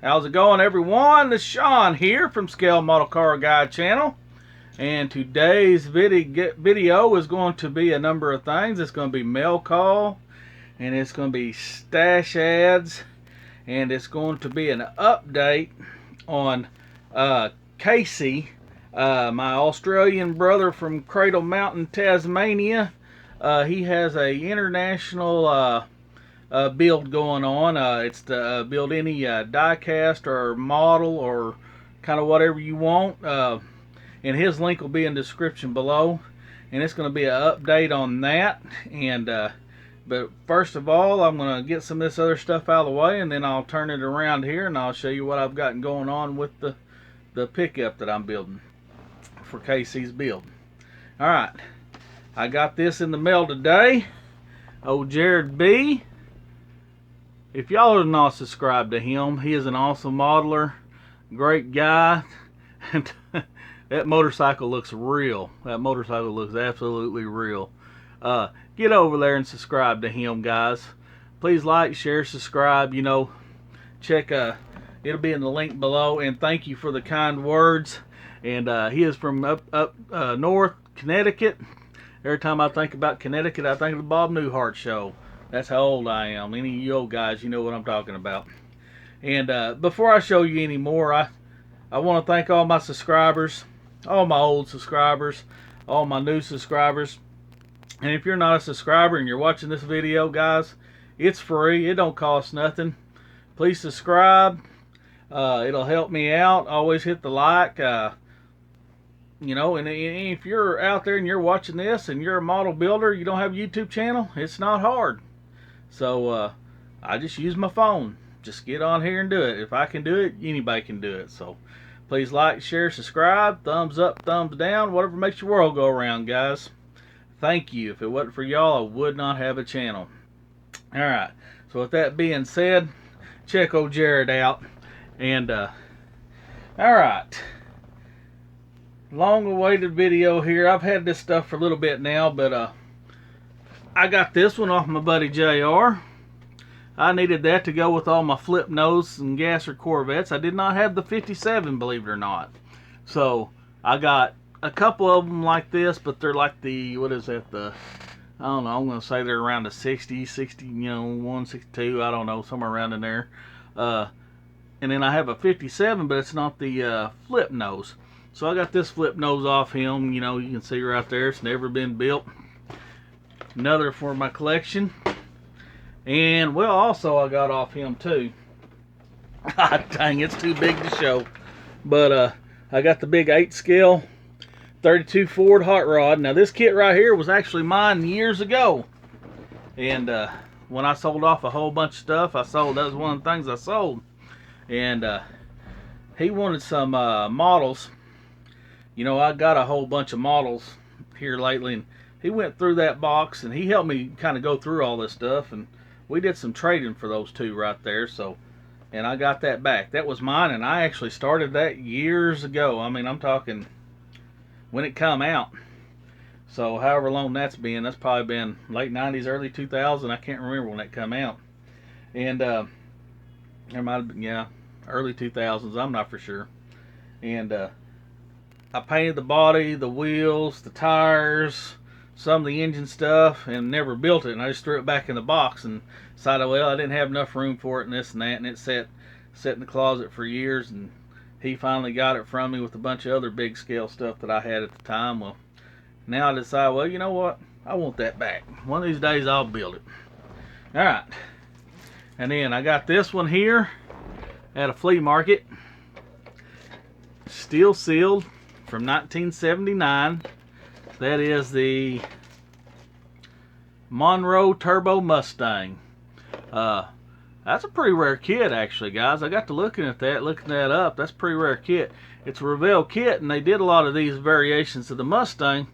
How's it going, everyone? This is Sean here from Scale Model Car Guide channel, and today's video is going to be a number of things. It's going to be mail call, and it's going to be stash ads, and it's going to be an update on Casey, my Australian brother from Cradle Mountain, Tasmania. He has a international build going on. It's to build any die-cast or model or kind of whatever you want, and his link will be in the description below, and it's going to be an update on that. And but first of all, I'm going to get some of this other stuff out of the way, and then I'll turn it around here and I'll show you what I've got going on with the pickup that I'm building for Casey's build. Alright, I got this in the mail today. Old Jared B. If y'all are not subscribed to him, he is an awesome modeler, great guy, and that motorcycle looks real. That motorcycle looks absolutely real. Get over there and subscribe to him, guys. Please like, share, subscribe. You know, check. It'll be in the link below. And thank you for the kind words. And he is from up north, Connecticut. Every time I think about Connecticut, I think of the Bob Newhart show. That's how old I am. Any of you old guys, you know what I'm talking about. And before I show you any more, I want to thank all my subscribers, all my old subscribers, all my new subscribers. And if you're not a subscriber and you're watching this video, guys, it's free. It don't cost nothing. Please subscribe. It'll help me out. Always hit the like. You know, and if you're out there and you're watching this and you're a model builder, you don't have a YouTube channel, it's not hard. So I just use my phone. Just get on here and do it. If I can do it, anybody can do it. So please like, share, subscribe, thumbs up, thumbs down, whatever makes your world go around, guys. Thank you. If it wasn't for y'all, I would not have a channel. Alright, so with that being said, check old Jared out. And alright, long awaited video here. I've had this stuff for a little bit now, but I got this one off my buddy JR. I needed that to go with all my flip nose and gasser Corvettes. I did not have the 57, believe it or not. So I got a couple of them like this, but they're like the, what is that, the, I don't know, I'm going to say they're around the 60, you know, 162, I don't know, somewhere around in there. And then I have a 57, but it's not the flip nose. So I got this flip nose off him. You know, you can see right there, it's never been built. Another for my collection. And well, also I got off him too. Dang, it's too big to show. But I got the big 8 scale 32 Ford hot rod. Now this kit right here was actually mine years ago. And when I sold off a whole bunch of stuff, that was one of the things I sold. And he wanted some models. You know, I got a whole bunch of models here lately, and he went through that box and he helped me kind of go through all this stuff, and we did some trading for those two right there. So, and I got that back. That was mine, and I actually started that years ago. I mean, I'm talking when it come out. So however long that's probably been late 90s, early 2000. I can't remember when that come out. And there might have been, yeah, early 2000s, I'm not for sure. And I painted the body, the wheels, the tires, some of the engine stuff, and never built it. And I just threw it back in the box and decided, well, I didn't have enough room for it and this and that, and it sat in the closet for years. And he finally got it from me with a bunch of other big scale stuff that I had at the time. Well, now I decide, well, you know what, I want that back. One of these days I'll build it. Alright, and then I got this one here at a flea market, steel sealed, from 1979. That is the Monroe Turbo Mustang. That's a pretty rare kit, actually, guys. I got to looking that up. That's a pretty rare kit. It's a Revell kit, and they did a lot of these variations of the Mustang.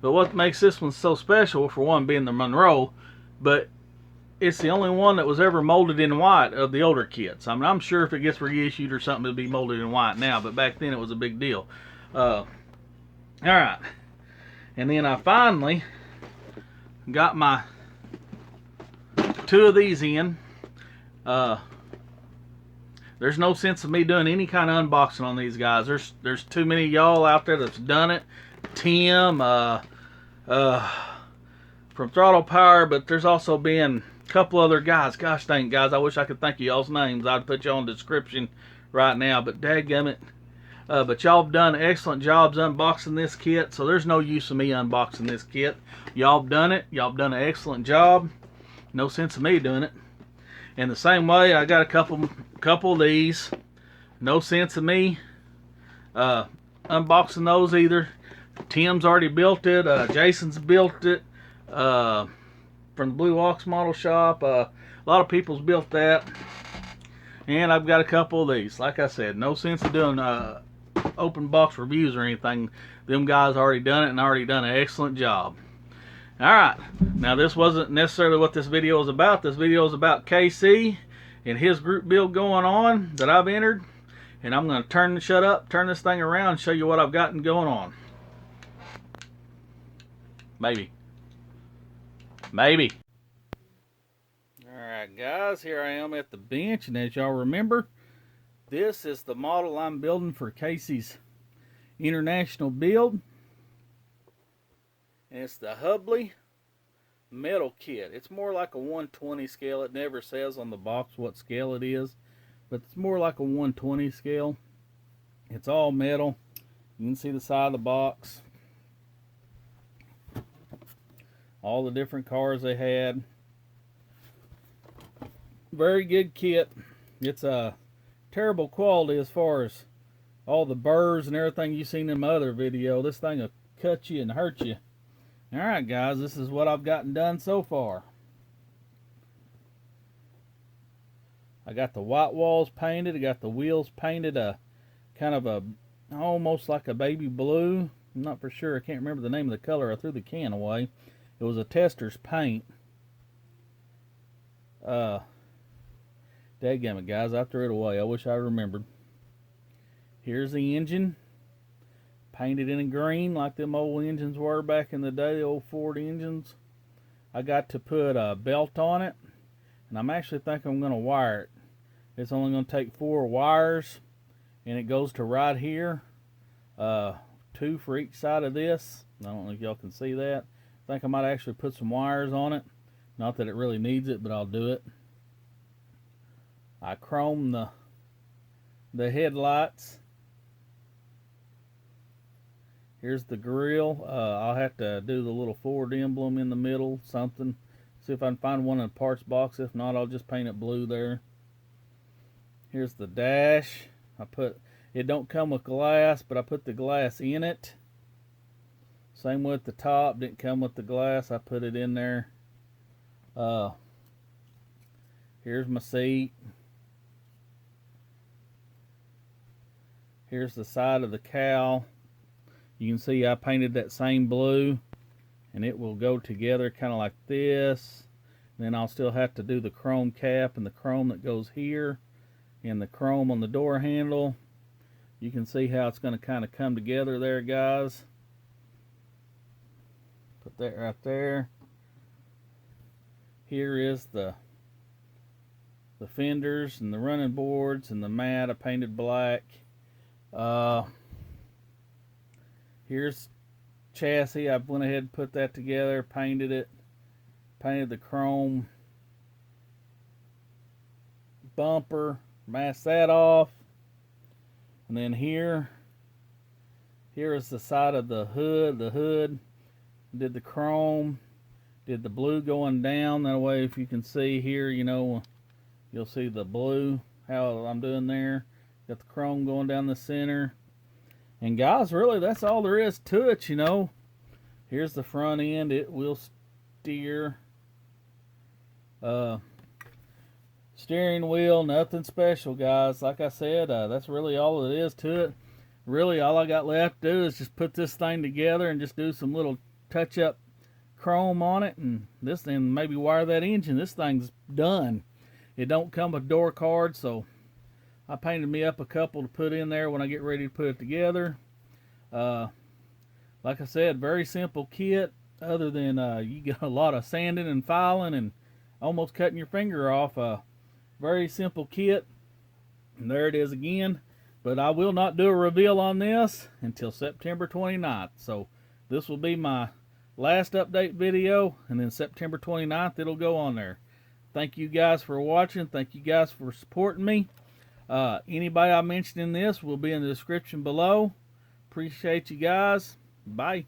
But what makes this one so special, for one, being the Monroe, but it's the only one that was ever molded in white of the older kits. I mean, I'm sure if it gets reissued or something, it'll be molded in white now, but back then it was a big deal. All right. And then I finally got my 2 of these in. There's no sense of me doing any kind of unboxing on these guys. There's too many y'all out there that's done it. Tim, from Throttle Power, but there's also been a couple other guys. Gosh dang, guys, I wish I could think of y'all's names. I'd put y'all in the description right now, but dadgummit. But y'all have done excellent jobs unboxing this kit, so there's no use of me unboxing this kit. Y'all have done it. Y'all have done an excellent job. No sense of me doing it. And the same way, I got a couple of these. No sense of me unboxing those either. Tim's already built it. Jason's built it from the Blue Ox Model Shop. A lot of people's built that. And I've got a couple of these. Like I said, no sense of doing open box reviews or anything. Them guys already done it and already done an excellent job. Alright, now this wasn't necessarily what this video is about. This video is about KC and his group build going on that I've entered. And I'm going to turn this thing around and show you what I've gotten going on. Maybe. Alright guys, here I am at the bench, and as y'all remember, this is the model I'm building for Casey's international build. And it's the HUBLEY metal kit. It's more like a 120 scale. It never says on the box what scale it is, but it's more like a 120 scale. It's all metal. You can see the side of the box. All the different cars they had. Very good kit. It's a terrible quality as far as all the burrs and everything you've seen in my other video. This thing will cut you and hurt you. Alright guys, this is what I've gotten done so far. I got the white walls painted. I got the wheels painted kind of almost like a baby blue. I'm not for sure. I can't remember the name of the color. I threw the can away. It was a tester's paint. Dadgummit, guys, I threw it away. I wish I remembered. Here's the engine. Painted in green like them old engines were back in the day, the old Ford engines. I got to put a belt on it, and I'm actually thinking I'm going to wire it. It's only going to take 4 wires, and it goes to right here. 2 for each side of this. I don't know if y'all can see that. I think I might actually put some wires on it. Not that it really needs it, but I'll do it. I chromed the headlights. Here's the grill. I'll have to do the little Ford emblem in the middle, something. See if I can find one in the parts box. If not, I'll just paint it blue there. Here's the dash. It don't come with glass, but I put the glass in it. Same with the top. Didn't come with the glass. I put it in there. Here's my seat. Here's the side of the cowl. You can see I painted that same blue, and it will go together kind of like this. Then I'll still have to do the chrome cap and the chrome that goes here and the chrome on the door handle. You can see how it's going to kind of come together there, guys. Put that right there. Here is the fenders and the running boards and the mat I painted black. Here's chassis. I went ahead and put that together, painted it, painted the chrome bumper, masked that off. And then here is the side of the hood. Did the chrome, did the blue going down. That way, if you can see here, you know, you'll see the blue, how I'm doing there. Got the chrome going down the center. And guys, really, that's all there is to it, you know. Here's the front end. It will steer. Steering wheel, nothing special, guys. Like I said, that's really all it is to it. Really, all I got left to do is just put this thing together and just do some little touch-up chrome on it, and maybe wire that engine. This thing's done. It don't come with door cards, so I painted me up a couple to put in there when I get ready to put it together. Like I said, very simple kit, other than you get a lot of sanding and filing and almost cutting your finger off. Very simple kit. And there it is again. But I will not do a reveal on this until September 29th. So this will be my last update video, and then September 29th it'll go on there. Thank you guys for watching. Thank you guys for supporting me. Anybody I mentioned in this will be in the description below. Appreciate you guys. Bye.